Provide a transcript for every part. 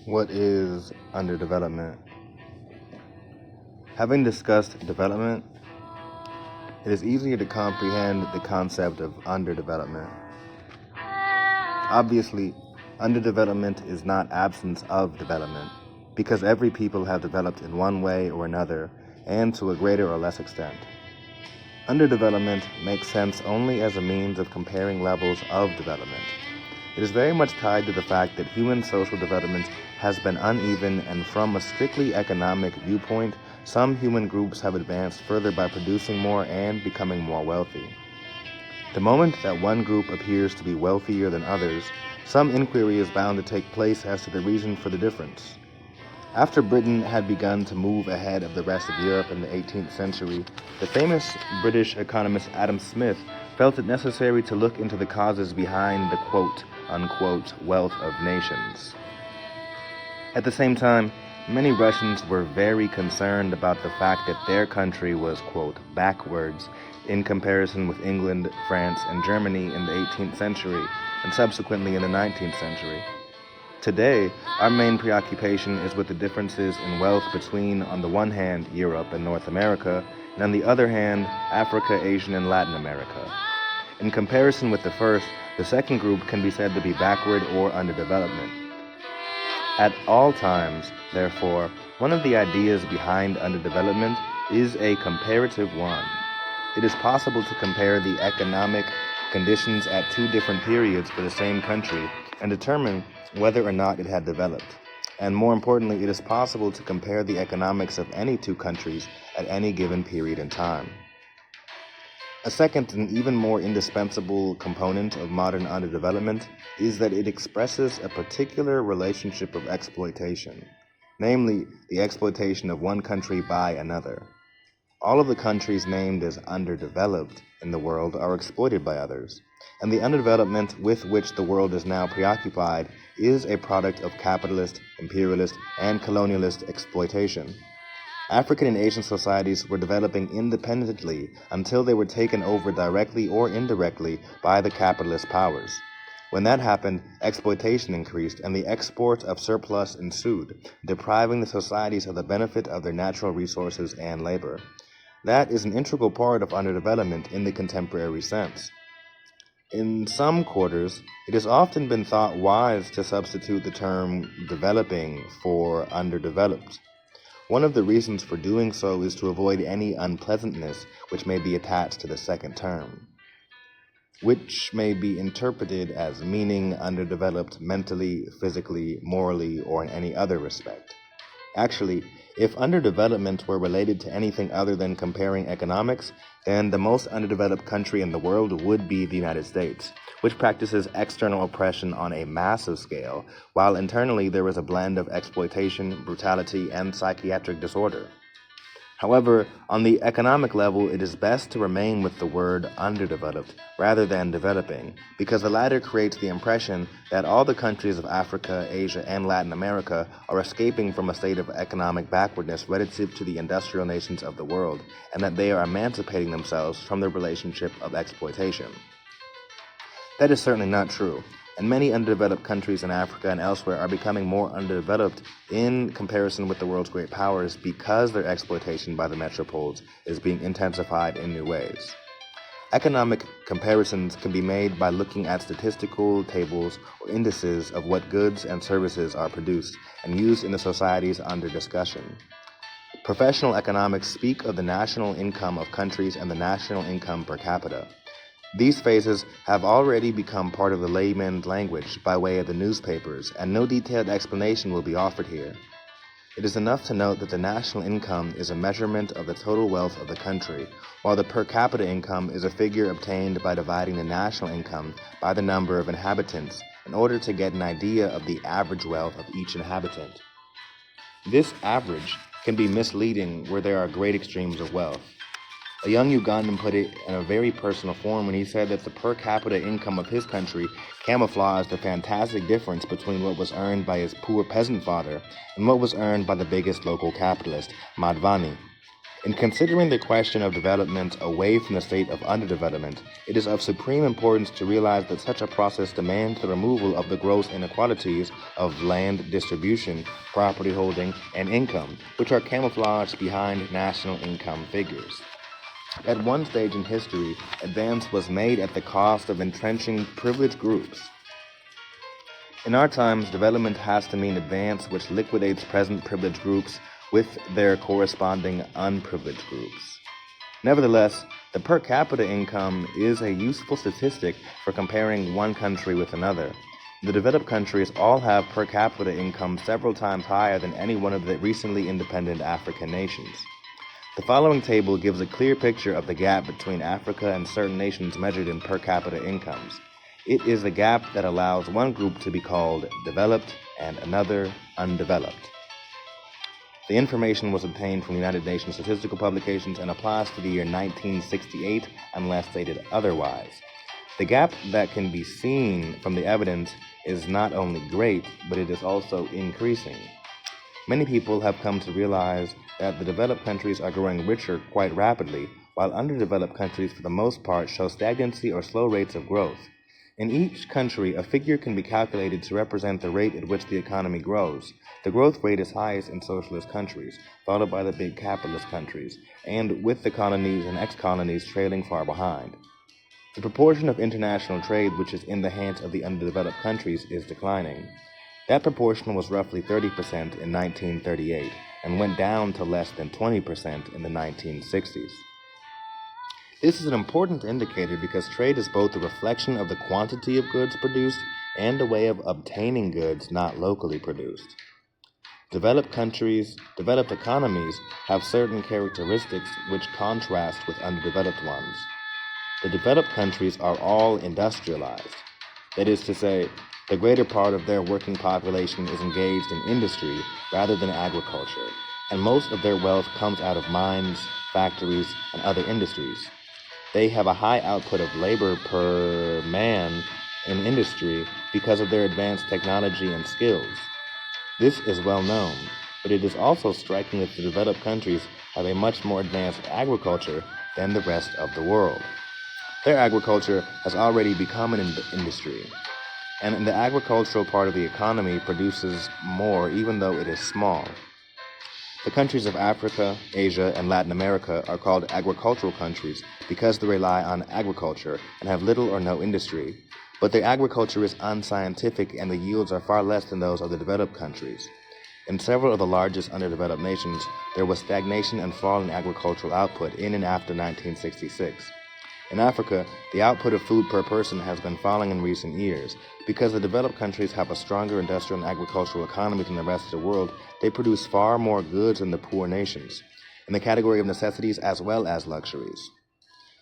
What is underdevelopment? Having discussed development, it is easier to comprehend the concept of underdevelopment. Obviously, underdevelopment is not absence of development, because every people have developed in one way or another, and to a greater or less extent. Underdevelopment makes sense only as a means of comparing levels of development. It is very much tied to the fact that human social development has been uneven, and from a strictly economic viewpoint, some human groups have advanced further by producing more and becoming more wealthy. The moment that one group appears to be wealthier than others, some inquiry is bound to take place as to the reason for the difference. After Britain had begun to move ahead of the rest of Europe in the 18th century, the famous British economist Adam Smith felt it necessary to look into the causes behind the quote-unquote wealth of nations. At the same time, many Russians were very concerned about the fact that their country was, quote, backwards in comparison with England, France, and Germany in the 18th century, and subsequently in the 19th century. Today, our main preoccupation is with the differences in wealth between, on the one hand, Europe and North America, and on the other hand, Africa, Asia, and Latin America. In comparison with the first, the second group can be said to be backward or underdevelopment. At all times, therefore, one of the ideas behind underdevelopment is a comparative one. It is possible to compare the economic conditions at two different periods for the same country and determine whether or not it had developed. And more importantly, it is possible to compare the economics of any two countries at any given period in time. A second and even more indispensable component of modern underdevelopment is that it expresses a particular relationship of exploitation, namely the exploitation of one country by another. All of the countries named as underdeveloped in the world are exploited by others, and the underdevelopment with which the world is now preoccupied is a product of capitalist, imperialist, and colonialist exploitation. African and Asian societies were developing independently until they were taken over directly or indirectly by the capitalist powers. When that happened, exploitation increased and the export of surplus ensued, depriving the societies of the benefit of their natural resources and labor. That is an integral part of underdevelopment in the contemporary sense. In some quarters, it has often been thought wise to substitute the term developing for underdeveloped. One of the reasons for doing so is to avoid any unpleasantness which may be attached to the second term, which may be interpreted as meaning underdeveloped mentally, physically, morally, or in any other respect. Actually, if underdevelopment were related to anything other than comparing economics, then the most underdeveloped country in the world would be the United States, which practices external oppression on a massive scale, while internally there is a blend of exploitation, brutality, and psychiatric disorder. However, on the economic level, it is best to remain with the word underdeveloped rather than developing, because the latter creates the impression that all the countries of Africa, Asia, and Latin America are escaping from a state of economic backwardness relative to the industrial nations of the world, and that they are emancipating themselves from the relationship of exploitation. That is certainly not true, and many underdeveloped countries in Africa and elsewhere are becoming more underdeveloped in comparison with the world's great powers because their exploitation by the metropoles is being intensified in new ways. Economic comparisons can be made by looking at statistical tables or indices of what goods and services are produced and used in the societies under discussion. Professional economics speak of the national income of countries and the national income per capita. These phases have already become part of the layman's language by way of the newspapers, and no detailed explanation will be offered here. It is enough to note that the national income is a measurement of the total wealth of the country, while the per capita income is a figure obtained by dividing the national income by the number of inhabitants in order to get an idea of the average wealth of each inhabitant. This average can be misleading where there are great extremes of wealth. A young Ugandan put it in a very personal form when he said that the per capita income of his country camouflaged the fantastic difference between what was earned by his poor peasant father and what was earned by the biggest local capitalist, Madvani. In considering the question of development away from the state of underdevelopment, it is of supreme importance to realize that such a process demands the removal of the gross inequalities of land distribution, property holding, and income, which are camouflaged behind national income figures. At one stage in history, advance was made at the cost of entrenching privileged groups. In our times, development has to mean advance which liquidates present privileged groups with their corresponding unprivileged groups. Nevertheless, the per capita income is a useful statistic for comparing one country with another. The developed countries all have per capita income several times higher than any one of the recently independent African nations. The following table gives a clear picture of the gap between Africa and certain nations measured in per capita incomes. It is the gap that allows one group to be called developed and another undeveloped. The information was obtained from United Nations statistical publications and applies to the year 1968 unless stated otherwise. The gap that can be seen from the evidence is not only great, but it is also increasing. Many people have come to realize that the developed countries are growing richer quite rapidly, while underdeveloped countries for the most part show stagnancy or slow rates of growth. In each country, a figure can be calculated to represent the rate at which the economy grows. The growth rate is highest in socialist countries, followed by the big capitalist countries, and with the colonies and ex-colonies trailing far behind. The proportion of international trade which is in the hands of the underdeveloped countries is declining. That proportion was roughly 30% in 1938 and went down to less than 20% in the 1960s. This is an important indicator because trade is both a reflection of the quantity of goods produced and a way of obtaining goods not locally produced. Developed economies have certain characteristics which contrast with underdeveloped ones. The developed countries are all industrialized. That is to say, the greater part of their working population is engaged in industry rather than agriculture, and most of their wealth comes out of mines, factories, and other industries. They have a high output of labor per man in industry because of their advanced technology and skills. This is well known, but it is also striking that the developed countries have a much more advanced agriculture than the rest of the world. Their agriculture has already become an industry, and the agricultural part of the economy produces more even though it is small. The countries of Africa, Asia, and Latin America are called agricultural countries because they rely on agriculture and have little or no industry, but their agriculture is unscientific and the yields are far less than those of the developed countries. In several of the largest underdeveloped nations, there was stagnation and fall in agricultural output in and after 1966. In Africa, the output of food per person has been falling in recent years. Because the developed countries have a stronger industrial and agricultural economy than the rest of the world, they produce far more goods than the poor nations, in the category of necessities as well as luxuries.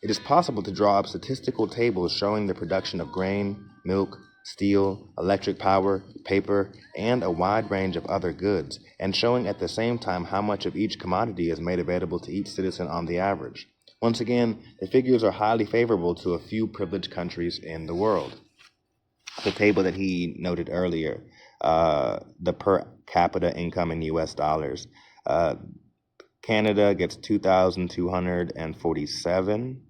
It is possible to draw up statistical tables showing the production of grain, milk, steel, electric power, paper, and a wide range of other goods, and showing at the same time how much of each commodity is made available to each citizen on the average. Once again, the figures are highly favorable to a few privileged countries in the world. The table that he noted earlier, the per capita income in US dollars. Canada gets 2,247,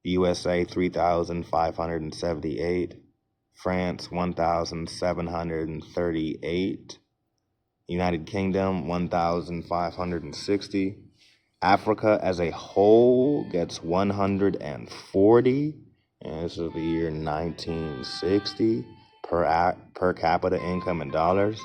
USA 3,578, France 1,738, United Kingdom 1,560. Africa as a whole gets 140, and this is the year 1960, per capita income in dollars.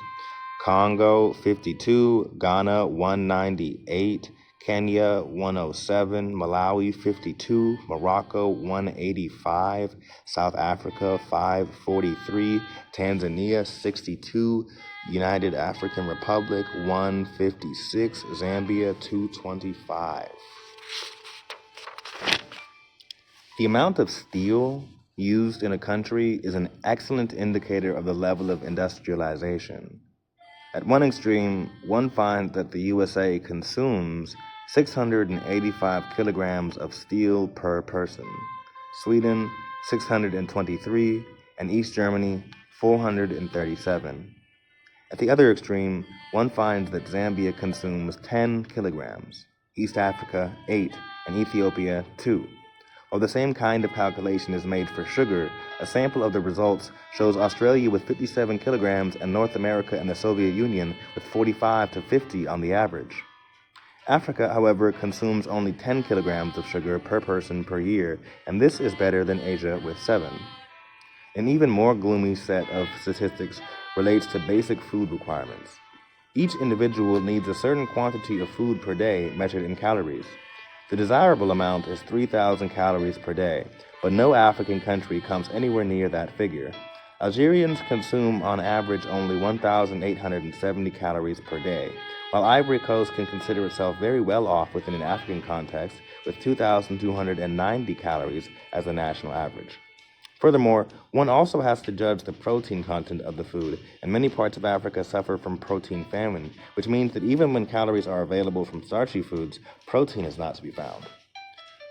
Congo 52, Ghana 198, Kenya 107, Malawi 52, Morocco 185, South Africa 543, Tanzania 62, United African Republic 156, Zambia 225. The amount of steel used in a country is an excellent indicator of the level of industrialization. At one extreme, one finds that the USA consumes 685 kilograms of steel per person, Sweden 623, and East Germany 437. At the other extreme, one finds that Zambia consumes 10 kilograms. East Africa 8, and Ethiopia 2. While the same kind of calculation is made for sugar, a sample of the results shows Australia with 57 kilograms and North America and the Soviet Union with 45 to 50 on the average. Africa, however, consumes only 10 kilograms of sugar per person per year, and this is better than Asia with 7. An even more gloomy set of statistics relates to basic food requirements. Each individual needs a certain quantity of food per day measured in calories. The desirable amount is 3,000 calories per day, but no African country comes anywhere near that figure. Algerians consume on average only 1,870 calories per day, while Ivory Coast can consider itself very well off within an African context with 2,290 calories as the national average. Furthermore, one also has to judge the protein content of the food, and many parts of Africa suffer from protein famine, which means that even when calories are available from starchy foods, protein is not to be found.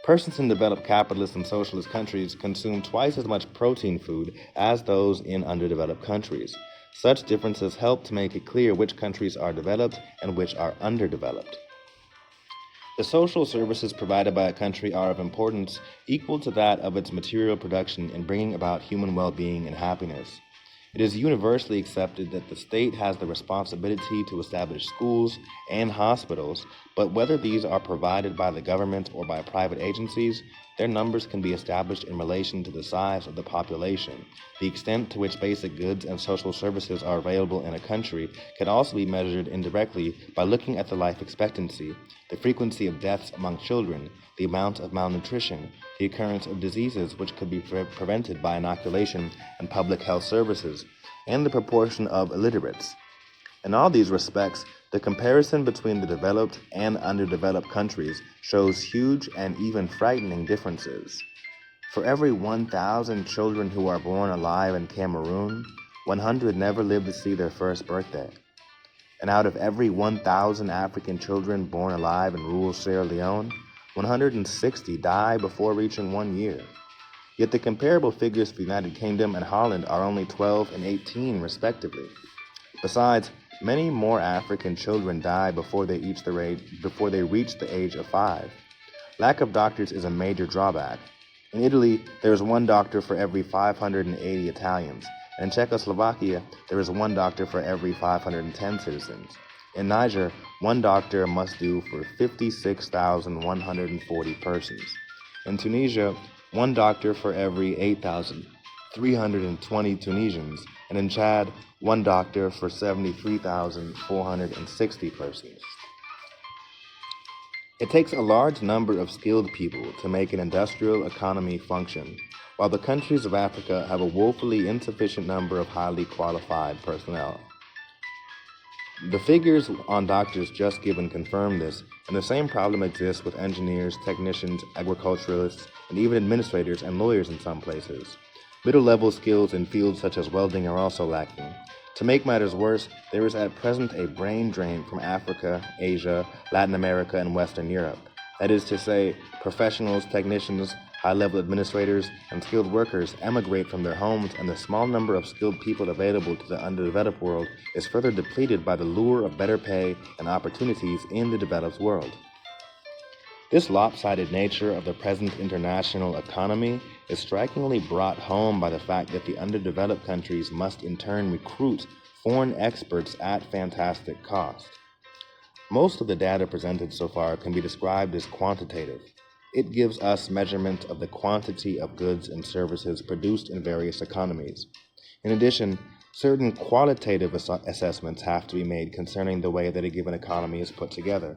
Persons in developed capitalist and socialist countries consume twice as much protein food as those in underdeveloped countries. Such differences help to make it clear which countries are developed and which are underdeveloped. The social services provided by a country are of importance equal to that of its material production in bringing about human well-being and happiness. It is universally accepted that the state has the responsibility to establish schools and hospitals, but whether these are provided by the government or by private agencies, their numbers can be established in relation to the size of the population. The extent to which basic goods and social services are available in a country can also be measured indirectly by looking at the life expectancy, the frequency of deaths among children, the amount of malnutrition, the occurrence of diseases which could be prevented by inoculation and public health services, and the proportion of illiterates. In all these respects, the comparison between the developed and underdeveloped countries shows huge and even frightening differences. For every 1,000 children who are born alive in Cameroon, 100 never live to see their first birthday. And out of every 1,000 African children born alive in rural Sierra Leone, 160 die before reaching 1 year. Yet the comparable figures for the United Kingdom and Holland are only 12 and 18 respectively. Besides, many more African children die before they reach the age of 5. Lack of doctors is a major drawback. In Italy, there is 1 doctor for every 580 Italians. In Czechoslovakia, there is 1 doctor for every 510 citizens. In Niger, 1 doctor must do for 56,140 persons. In Tunisia, 1 doctor for every 8,320 Tunisians. And in Chad, 1 doctor for 73,460 persons. It takes a large number of skilled people to make an industrial economy function, while the countries of Africa have a woefully insufficient number of highly qualified personnel. The figures on doctors just given confirm this, and the same problem exists with engineers, technicians, agriculturalists, and even administrators and lawyers in some places. Middle-level skills in fields such as welding are also lacking. To make matters worse, there is at present a brain drain from Africa, Asia, Latin America, and Western Europe. That is to say, professionals, technicians, high-level administrators, and skilled workers emigrate from their homes, and the small number of skilled people available to the underdeveloped world is further depleted by the lure of better pay and opportunities in the developed world. This lopsided nature of the present international economy is strikingly brought home by the fact that the underdeveloped countries must in turn recruit foreign experts at fantastic cost. Most of the data presented so far can be described as quantitative. It gives us measurement of the quantity of goods and services produced in various economies. In addition, certain qualitative assessments have to be made concerning the way that a given economy is put together.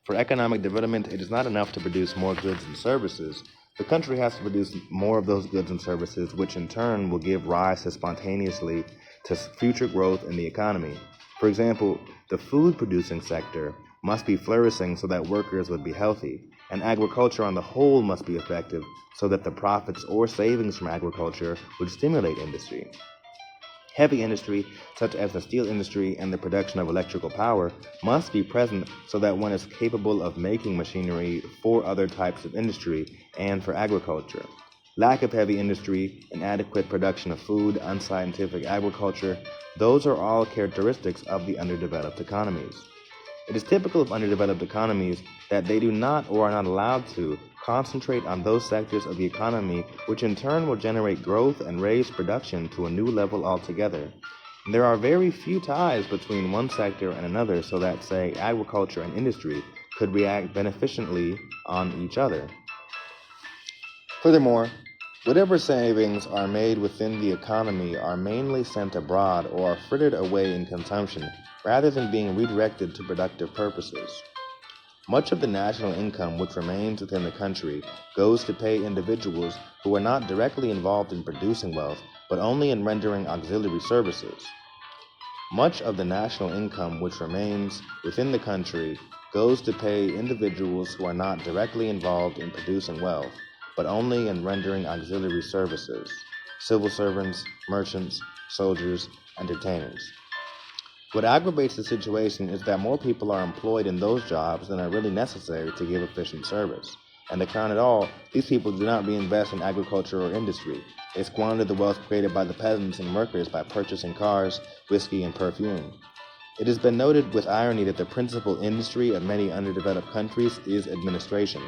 For economic development, it is not enough to produce more goods and services. The country has to produce more of those goods and services, which in turn will give rise spontaneously to future growth in the economy. For example, the food-producing sector must be flourishing so that workers would be healthy, and agriculture on the whole must be effective so that the profits or savings from agriculture would stimulate industry. Heavy industry, such as the steel industry and the production of electrical power, must be present so that one is capable of making machinery for other types of industry and for agriculture. Lack of heavy industry, inadequate production of food, unscientific agriculture, those are all characteristics of the underdeveloped economies. It is typical of underdeveloped economies that they do not or are not allowed to concentrate on those sectors of the economy which in turn will generate growth and raise production to a new level altogether. And there are very few ties between one sector and another so that, say, agriculture and industry could react beneficially on each other. Furthermore, whatever savings are made within the economy are mainly sent abroad or are frittered away in consumption rather than being redirected to productive purposes. Much of the national income which remains within the country goes to pay individuals who are not directly involved in producing wealth, but only in rendering auxiliary services. Much of the national income which remains within the country goes to pay individuals who are not directly involved in producing wealth, but only in rendering auxiliary services: civil servants, merchants, soldiers, entertainers. What aggravates the situation is that more people are employed in those jobs than are really necessary to give efficient service. And to crown it all, these people do not reinvest in agriculture or industry. They squander the wealth created by the peasants and workers by purchasing cars, whiskey, and perfume. It has been noted with irony that the principal industry of many underdeveloped countries is administration.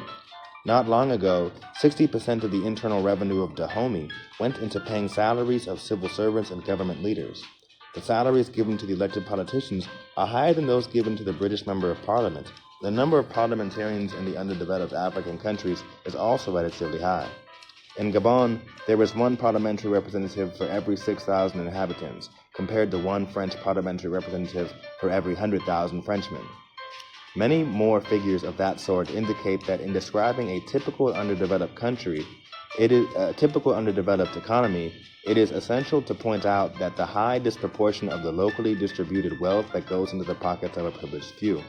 Not long ago, 60% of the internal revenue of Dahomey went into paying salaries of civil servants and government leaders. The salaries given to the elected politicians are higher than those given to the British Member of Parliament. The number of parliamentarians in the underdeveloped African countries is also relatively high. In Gabon, there is one parliamentary representative for every 6,000 inhabitants, compared to one French parliamentary representative for every 100,000 Frenchmen. Many more figures of that sort indicate that in describing a typical underdeveloped country, it is a typical underdeveloped economy, it is essential to point out that the high disproportion of the locally distributed wealth that goes into the pockets of a privileged few.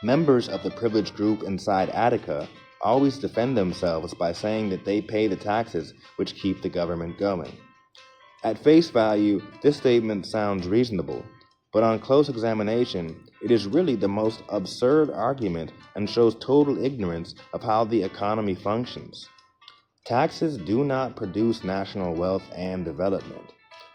Members of the privileged group inside Attica always defend themselves by saying that they pay the taxes which keep the government going. At face value, this statement sounds reasonable, but on close examination, it is really the most absurd argument and shows total ignorance of how the economy functions. Taxes do not produce national wealth and development.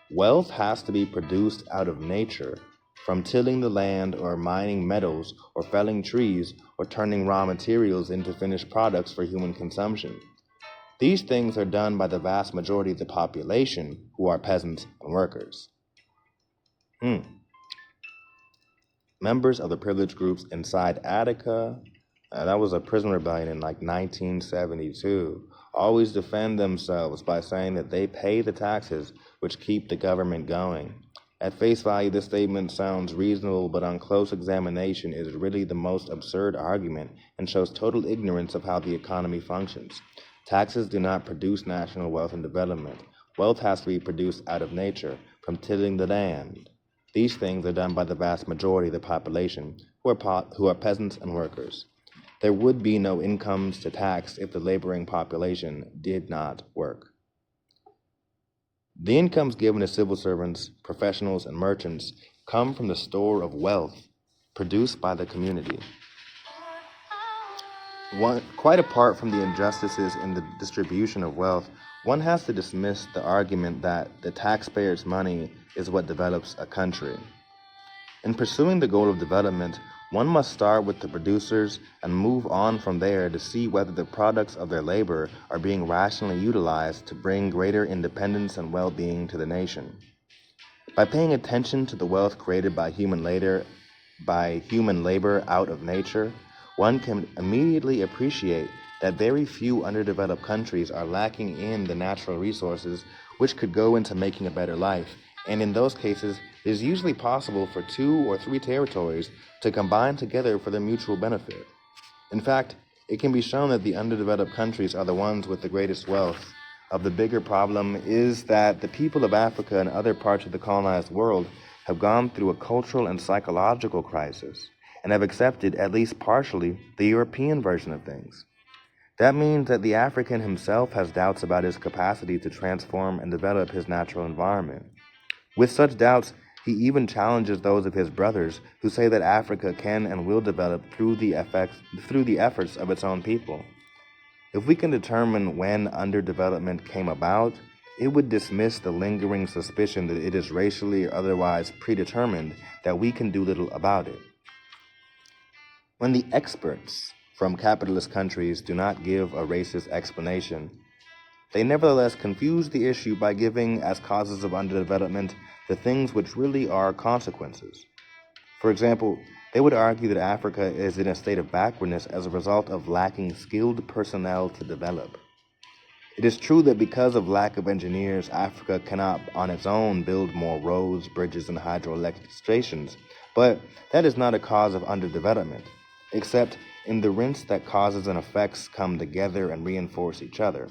Wealth has to be produced out of nature, from tilling the land or mining metals or felling trees or turning raw materials into finished products for human consumption. These things are done by the vast majority of the population, who are peasants and workers. Members of the privileged groups inside Attica, that was a prison rebellion in 1972, always defend themselves by saying that they pay the taxes which keep the government going. At face value, this statement sounds reasonable, but on close examination is really the most absurd argument and shows total ignorance of how the economy functions. Taxes do not produce national wealth and development. Wealth has to be produced out of nature, from tilling the land. These things are done by the vast majority of the population, who are peasants and workers. There would be no incomes to tax if the laboring population did not work. The incomes given to civil servants, professionals, and merchants come from the store of wealth produced by the community. Quite apart from the injustices in the distribution of wealth, one has to dismiss the argument that the taxpayers' money is what develops a country. In pursuing the goal of development, one must start with the producers and move on from there to see whether the products of their labor are being rationally utilized to bring greater independence and well-being to the nation. By paying attention to the wealth created by human labor out of nature, one can immediately appreciate that very few underdeveloped countries are lacking in the natural resources which could go into making a better life, and in those cases, it is usually possible for 2 or 3 territories to combine together for their mutual benefit. In fact, it can be shown that the underdeveloped countries are the ones with the greatest wealth. The bigger problem is that the people of Africa and other parts of the colonized world have gone through a cultural and psychological crisis and have accepted, at least partially, the European version of things. That means that the African himself has doubts about his capacity to transform and develop his natural environment. With such doubts, he even challenges those of his brothers who say that Africa can and will develop through the efforts of its own people. If we can determine when underdevelopment came about, it would dismiss the lingering suspicion that it is racially or otherwise predetermined that we can do little about it. When the experts from capitalist countries do not give a racist explanation, they nevertheless confuse the issue by giving as causes of underdevelopment the things which really are consequences. For example, they would argue that Africa is in a state of backwardness as a result of lacking skilled personnel to develop. It is true that because of lack of engineers, Africa cannot on its own build more roads, bridges, and hydroelectric stations, but that is not a cause of underdevelopment, except in the rents that causes and effects come together and reinforce each other.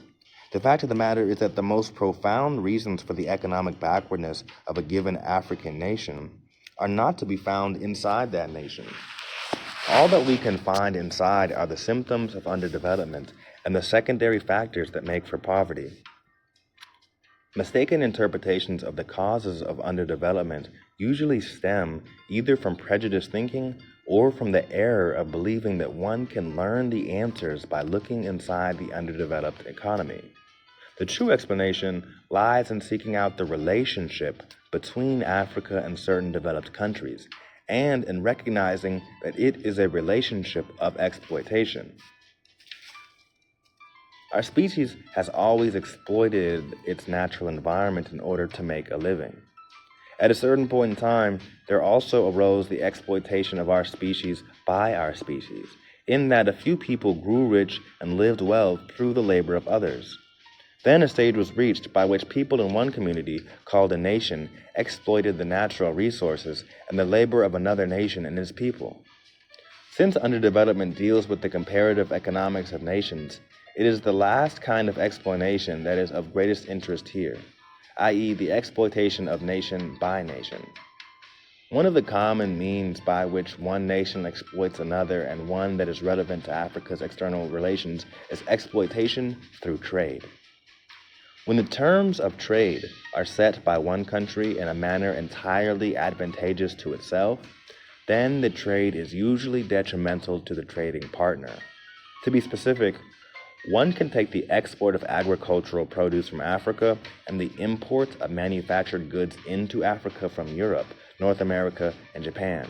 The fact of the matter is that the most profound reasons for the economic backwardness of a given African nation are not to be found inside that nation. All that we can find inside are the symptoms of underdevelopment and the secondary factors that make for poverty. Mistaken interpretations of the causes of underdevelopment usually stem either from prejudiced thinking or from the error of believing that one can learn the answers by looking inside the underdeveloped economy. The true explanation lies in seeking out the relationship between Africa and certain developed countries, and in recognizing that it is a relationship of exploitation. Our species has always exploited its natural environment in order to make a living. At a certain point in time, there also arose the exploitation of our species by our species, in that a few people grew rich and lived well through the labor of others. Then a stage was reached by which people in one community, called a nation, exploited the natural resources and the labor of another nation and its people. Since underdevelopment deals with the comparative economics of nations, it is the last kind of explanation that is of greatest interest here, i.e., the exploitation of nation by nation. One of the common means by which one nation exploits another, and one that is relevant to Africa's external relations, is exploitation through trade. When the terms of trade are set by one country in a manner entirely advantageous to itself, then the trade is usually detrimental to the trading partner. To be specific, one can take the export of agricultural produce from Africa and the import of manufactured goods into Africa from Europe, North America, and Japan.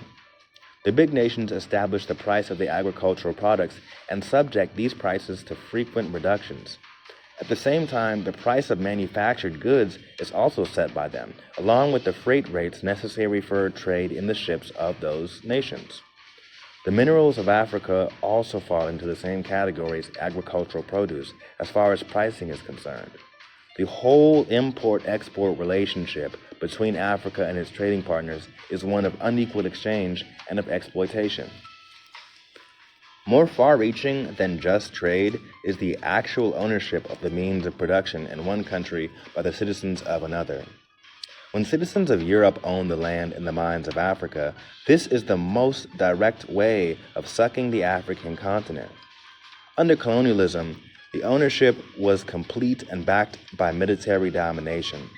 The big nations establish the price of the agricultural products and subject these prices to frequent reductions. At the same time, the price of manufactured goods is also set by them, along with the freight rates necessary for trade in the ships of those nations. The minerals of Africa also fall into the same category as agricultural produce as far as pricing is concerned. The whole import-export relationship between Africa and its trading partners is one of unequal exchange and of exploitation. More far-reaching than just trade is the actual ownership of the means of production in one country by the citizens of another. When citizens of Europe own the land in the mines of Africa, this is the most direct way of sucking the African continent. Under colonialism, the ownership was complete and backed by military domination.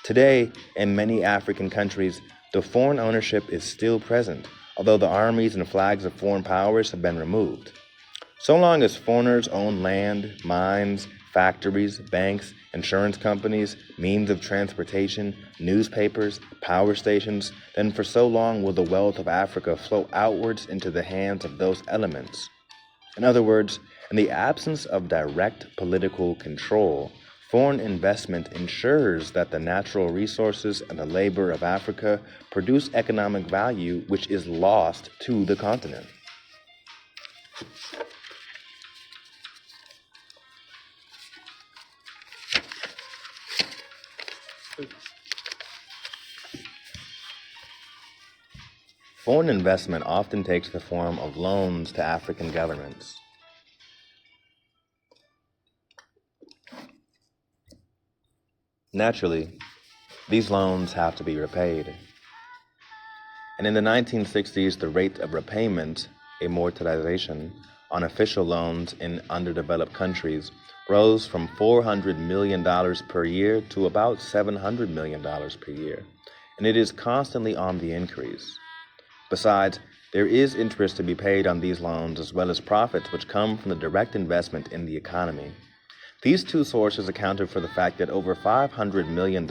Today, in many African countries, the foreign ownership is still present, although the armies and flags of foreign powers have been removed. So long as foreigners own land, mines, factories, banks, insurance companies, means of transportation, newspapers, power stations, then for so long will the wealth of Africa flow outwards into the hands of those elements. In other words, in the absence of direct political control, foreign investment ensures that the natural resources and the labor of Africa produce economic value which is lost to the continent. Foreign investment often takes the form of loans to African governments. Naturally, these loans have to be repaid. And in the 1960s, the rate of repayment, amortization, on official loans in underdeveloped countries rose from $400 million per year to about $700 million per year, and it is constantly on the increase. Besides, there is interest to be paid on these loans as well as profits which come from the direct investment in the economy. These two sources accounted for the fact that over $500 million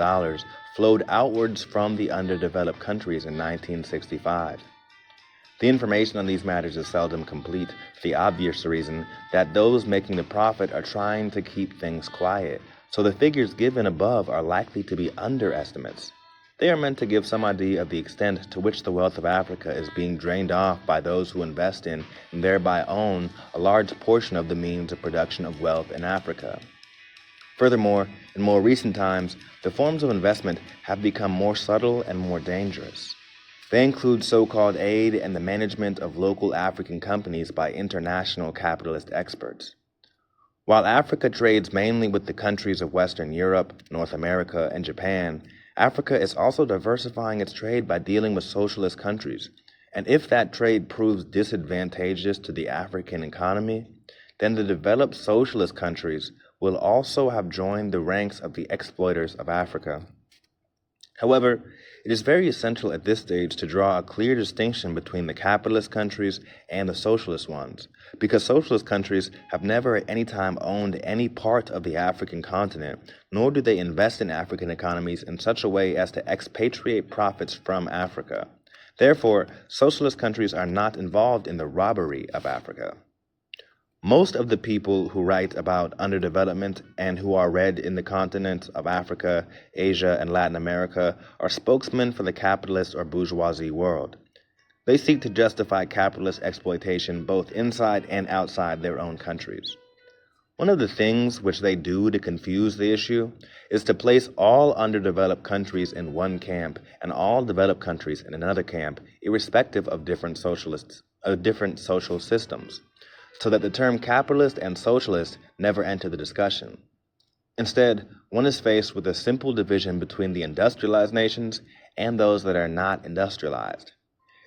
flowed outwards from the underdeveloped countries in 1965. The information on these matters is seldom complete for the obvious reason that those making the profit are trying to keep things quiet, so the figures given above are likely to be underestimates. They are meant to give some idea of the extent to which the wealth of Africa is being drained off by those who invest in and thereby own a large portion of the means of production of wealth in Africa. Furthermore, in more recent times, the forms of investment have become more subtle and more dangerous. They include so-called aid and the management of local African companies by international capitalist experts. While Africa trades mainly with the countries of Western Europe, North America, and Japan, Africa is also diversifying its trade by dealing with socialist countries. And if that trade proves disadvantageous to the African economy, then the developed socialist countries will also have joined the ranks of the exploiters of Africa. However, it is very essential at this stage to draw a clear distinction between the capitalist countries and the socialist ones, because socialist countries have never at any time owned any part of the African continent, nor do they invest in African economies in such a way as to expatriate profits from Africa. Therefore, socialist countries are not involved in the robbery of Africa. Most of the people who write about underdevelopment and who are read in the continents of Africa, Asia, and Latin America are spokesmen for the capitalist or bourgeoisie world. They seek to justify capitalist exploitation both inside and outside their own countries. One of the things which they do to confuse the issue is to place all underdeveloped countries in one camp and all developed countries in another camp, irrespective of different social systems, so that the term capitalist and socialist never enter the discussion. Instead, one is faced with a simple division between the industrialized nations and those that are not industrialized.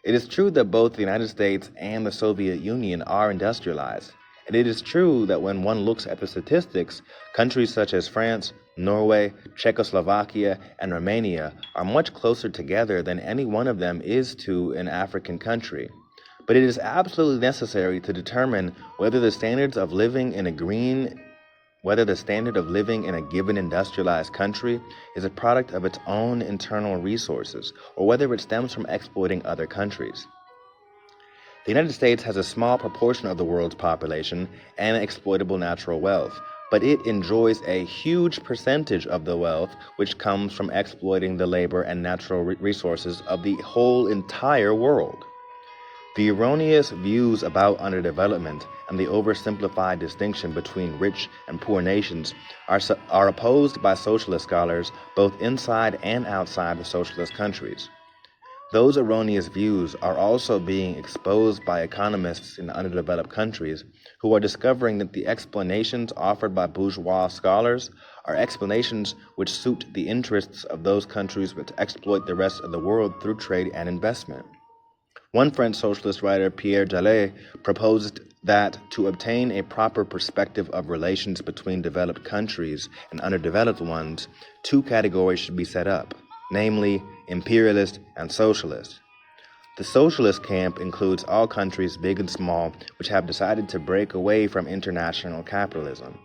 It is true that both the United States and the Soviet Union are industrialized, and it is true that when one looks at the statistics, countries such as France, Norway, Czechoslovakia, and Romania are much closer together than any one of them is to an African country. But it is absolutely necessary to determine whether the standard of living in a given industrialized country is a product of its own internal resources, or whether it stems from exploiting other countries. The United States has a small proportion of the world's population and exploitable natural wealth, but it enjoys a huge percentage of the wealth which comes from exploiting the labor and natural resources of the whole entire world. The erroneous views about underdevelopment and the oversimplified distinction between rich and poor nations are opposed by socialist scholars both inside and outside the socialist countries. Those erroneous views are also being exposed by economists in underdeveloped countries who are discovering that the explanations offered by bourgeois scholars are explanations which suit the interests of those countries which exploit the rest of the world through trade and investment. One French socialist writer, Pierre Jallet, proposed that to obtain a proper perspective of relations between developed countries and underdeveloped ones, two categories should be set up, namely imperialist and socialist. The socialist camp includes all countries, big and small, which have decided to break away from international capitalism.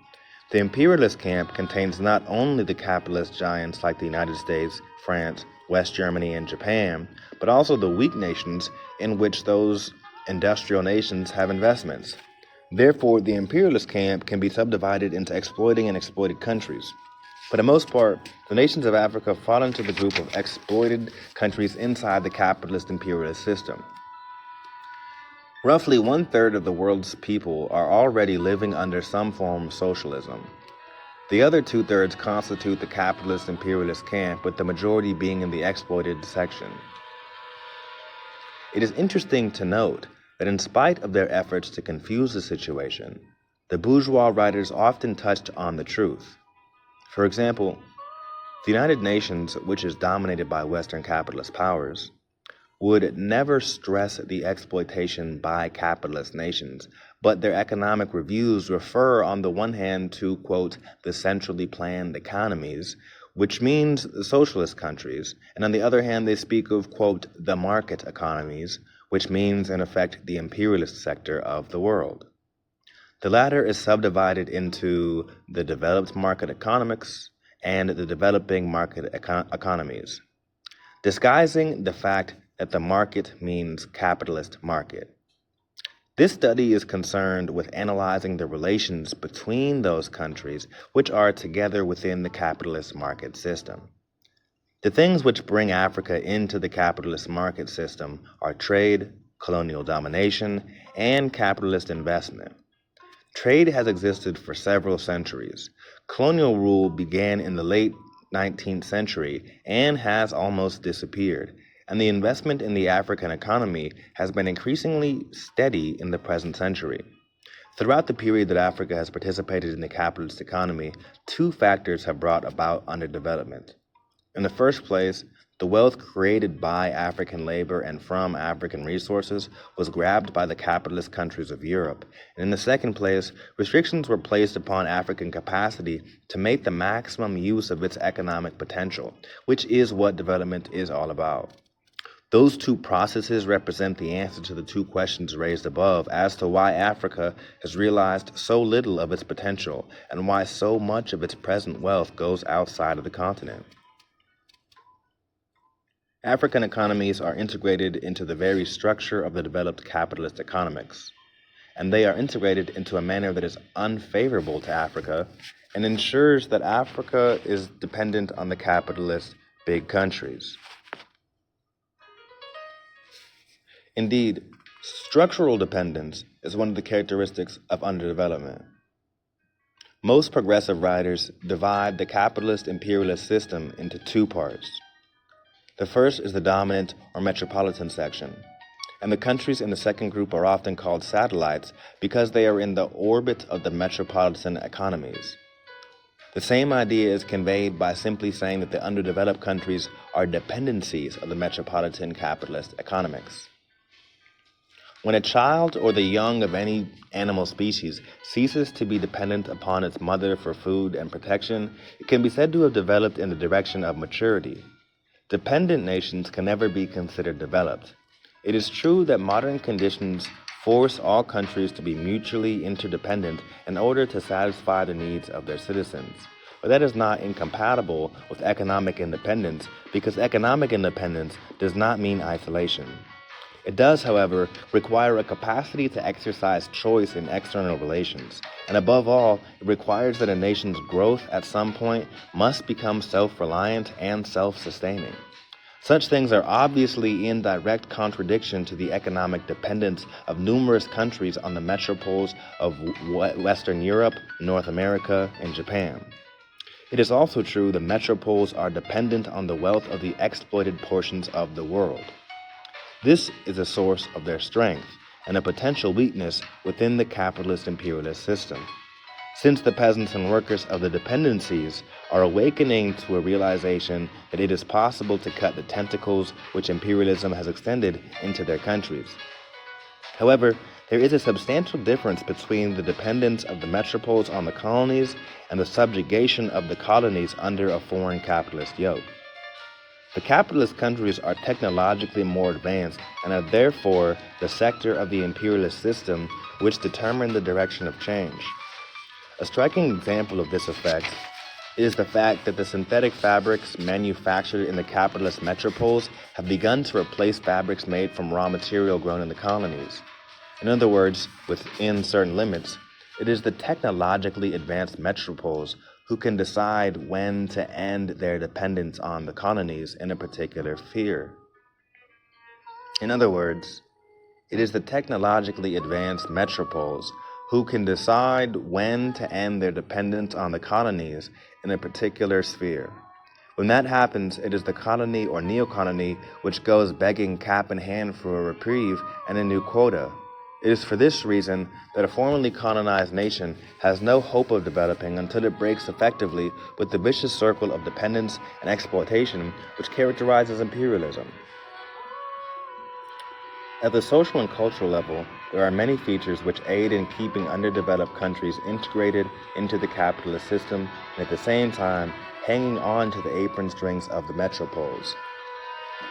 The imperialist camp contains not only the capitalist giants like the United States, France, West Germany, and Japan, but also the weak nations in which those industrial nations have investments. Therefore, the imperialist camp can be subdivided into exploiting and exploited countries. For the most part, the nations of Africa fall into the group of exploited countries inside the capitalist imperialist system. Roughly 1/3 of the world's people are already living under some form of socialism. The other 2/3 constitute the capitalist imperialist camp, with the majority being in the exploited section. It is interesting to note that in spite of their efforts to confuse the situation, the bourgeois writers often touched on the truth. For example, the United Nations, which is dominated by Western capitalist powers, would never stress the exploitation by capitalist nations, but their economic reviews refer on the one hand to, quote, the centrally planned economies, which means the socialist countries, and on the other hand they speak of, quote, the market economies, which means in effect the imperialist sector of the world. The latter is subdivided into the developed market economics and the developing market economies. Disguising the fact that the market means capitalist market. This study is concerned with analyzing the relations between those countries which are together within the capitalist market system. The things which bring Africa into the capitalist market system are trade, colonial domination, and capitalist investment. Trade has existed for several centuries. Colonial rule began in the late 19th century and has almost disappeared, and the investment in the African economy has been increasingly steady in the present century. Throughout the period that Africa has participated in the capitalist economy, two factors have brought about underdevelopment. In the first place, the wealth created by African labor and from African resources was grabbed by the capitalist countries of Europe. And in the second place, restrictions were placed upon African capacity to make the maximum use of its economic potential, which is what development is all about. Those two processes represent the answer to the two questions raised above as to why Africa has realized so little of its potential and why so much of its present wealth goes outside of the continent. African economies are integrated into the very structure of the developed capitalist economics, and they are integrated into a manner that is unfavorable to Africa and ensures that Africa is dependent on the capitalist big countries. Indeed, structural dependence is one of the characteristics of underdevelopment. Most progressive writers divide the capitalist imperialist system into two parts. The first is the dominant or metropolitan section, and the countries in the second group are often called satellites because they are in the orbit of the metropolitan economies. The same idea is conveyed by simply saying that the underdeveloped countries are dependencies of the metropolitan capitalist economics. When a child or the young of any animal species ceases to be dependent upon its mother for food and protection, it can be said to have developed in the direction of maturity. Dependent nations can never be considered developed. It is true that modern conditions force all countries to be mutually interdependent in order to satisfy the needs of their citizens. But that is not incompatible with economic independence, because economic independence does not mean isolation. It does, however, require a capacity to exercise choice in external relations, and above all, it requires that a nation's growth at some point must become self-reliant and self-sustaining. Such things are obviously in direct contradiction to the economic dependence of numerous countries on the metropoles of Western Europe, North America, and Japan. It is also true that metropoles are dependent on the wealth of the exploited portions of the world. This is a source of their strength and a potential weakness within the capitalist imperialist system. Since the peasants and workers of the dependencies are awakening to a realization that it is possible to cut the tentacles which imperialism has extended into their countries. However, there is a substantial difference between the dependence of the metropoles on the colonies and the subjugation of the colonies under a foreign capitalist yoke. The capitalist countries are technologically more advanced and are therefore the sector of the imperialist system which determine the direction of change. A striking example of this effect is the fact that the synthetic fabrics manufactured in the capitalist metropoles have begun to replace fabrics made from raw material grown in the colonies. In other words, within certain limits, it is the technologically advanced metropoles who can decide when to end their dependence on the colonies in a particular sphere. In other words, it is the technologically advanced metropoles who can decide when to end their dependence on the colonies in a particular sphere. When that happens, it is the colony or neo-colony which goes begging cap in hand for a reprieve and a new quota. It is for this reason that a formerly colonized nation has no hope of developing until it breaks effectively with the vicious circle of dependence and exploitation which characterizes imperialism. At the social and cultural level, there are many features which aid in keeping underdeveloped countries integrated into the capitalist system and at the same time hanging on to the apron strings of the metropoles.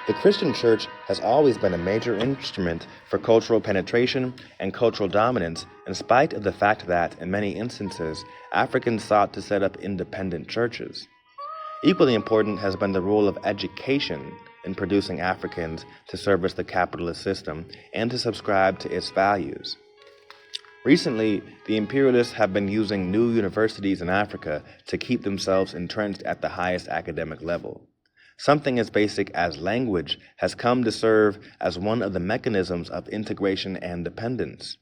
The Christian church has always been a major instrument for cultural penetration and cultural dominance, in spite of the fact that, in many instances, Africans sought to set up independent churches. Equally important has been the role of education in producing Africans to service the capitalist system and to subscribe to its values. Recently, the imperialists have been using new universities in Africa to keep themselves entrenched at the highest academic level. Something as basic as language has come to serve as one of the mechanisms of integration and dependence.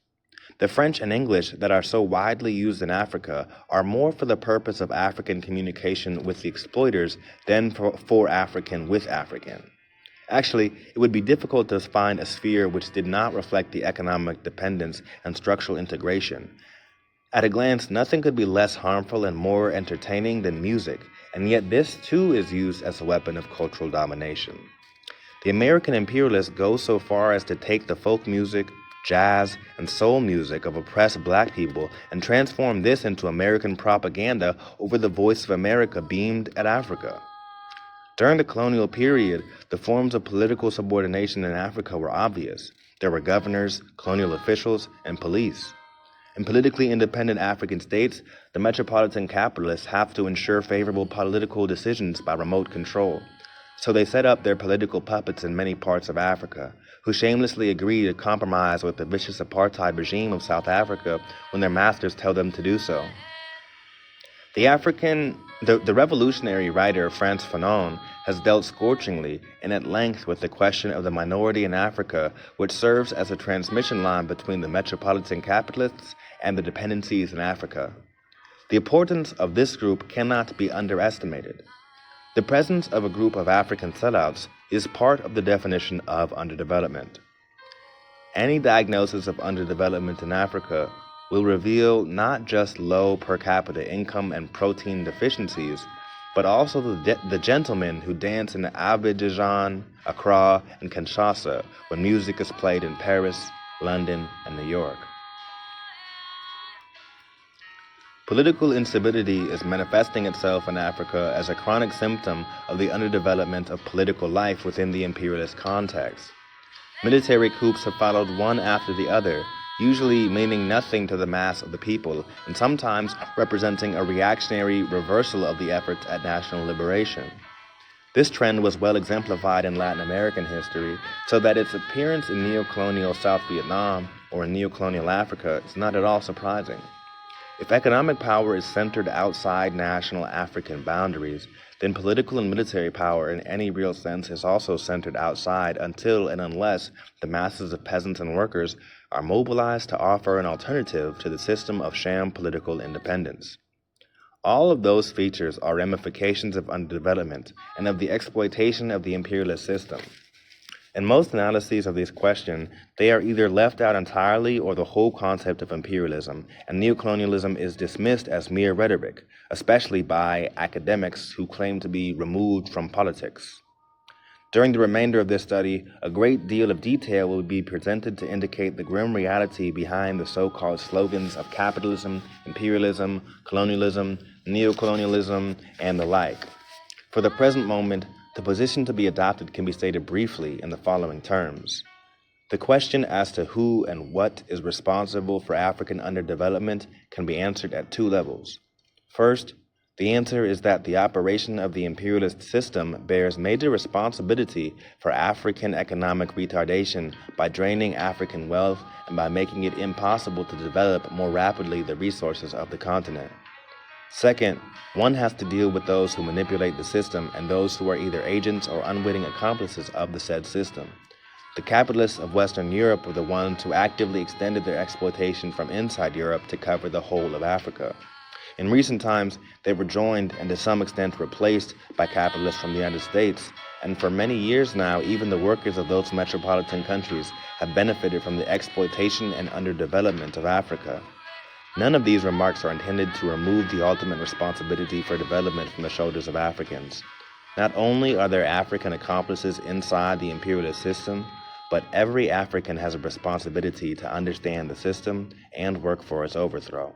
The French and English that are so widely used in Africa are more for the purpose of African communication with the exploiters than for African with African. Actually, it would be difficult to find a sphere which did not reflect the economic dependence and structural integration. At a glance, nothing could be less harmful and more entertaining than music, and yet this too is used as a weapon of cultural domination. The American imperialists go so far as to take the folk music, jazz, and soul music of oppressed black people and transform this into American propaganda over the voice of America beamed at Africa. During the colonial period, the forms of political subordination in Africa were obvious. There were governors, colonial officials, and police. In politically independent African states, the metropolitan capitalists have to ensure favorable political decisions by remote control. So they set up their political puppets in many parts of Africa, who shamelessly agree to compromise with the vicious apartheid regime of South Africa when their masters tell them to do so. The revolutionary writer Frantz Fanon has dealt scorchingly and at length with the question of the minority in Africa, which serves as a transmission line between the metropolitan capitalists and the dependencies in Africa. The importance of this group cannot be underestimated. The presence of a group of African sellouts is part of the definition of underdevelopment. Any diagnosis of underdevelopment in Africa will reveal not just low per capita income and protein deficiencies, but also the gentlemen who dance in Abidjan, Accra, and Kinshasa when music is played in Paris, London, and New York. Political instability is manifesting itself in Africa as a chronic symptom of the underdevelopment of political life within the imperialist context. Military coups have followed one after the other, usually meaning nothing to the mass of the people, and sometimes representing a reactionary reversal of the efforts at national liberation. This trend was well exemplified in Latin American history, so that its appearance in neo-colonial South Vietnam or in neo-colonial Africa is not at all surprising. If economic power is centered outside national African boundaries, then political and military power in any real sense is also centered outside until and unless the masses of peasants and workers are mobilized to offer an alternative to the system of sham political independence. All of those features are ramifications of underdevelopment and of the exploitation of the imperialist system. In most analyses of this question, they are either left out entirely or the whole concept of imperialism, and neocolonialism is dismissed as mere rhetoric, especially by academics who claim to be removed from politics. During the remainder of this study, a great deal of detail will be presented to indicate the grim reality behind the so-called slogans of capitalism, imperialism, colonialism, neocolonialism, and the like. For the present moment, the position to be adopted can be stated briefly in the following terms. The question as to who and what is responsible for African underdevelopment can be answered at two levels. First, the answer is that the operation of the imperialist system bears major responsibility for African economic retardation by draining African wealth and by making it impossible to develop more rapidly the resources of the continent. Second, one has to deal with those who manipulate the system and those who are either agents or unwitting accomplices of the said system. The capitalists of Western Europe were the ones who actively extended their exploitation from inside Europe to cover the whole of Africa. In recent times, they were joined and to some extent replaced by capitalists from the United States, and for many years now, even the workers of those metropolitan countries have benefited from the exploitation and underdevelopment of Africa. None of these remarks are intended to remove the ultimate responsibility for development from the shoulders of Africans. Not only are there African accomplices inside the imperialist system, but every African has a responsibility to understand the system and work for its overthrow.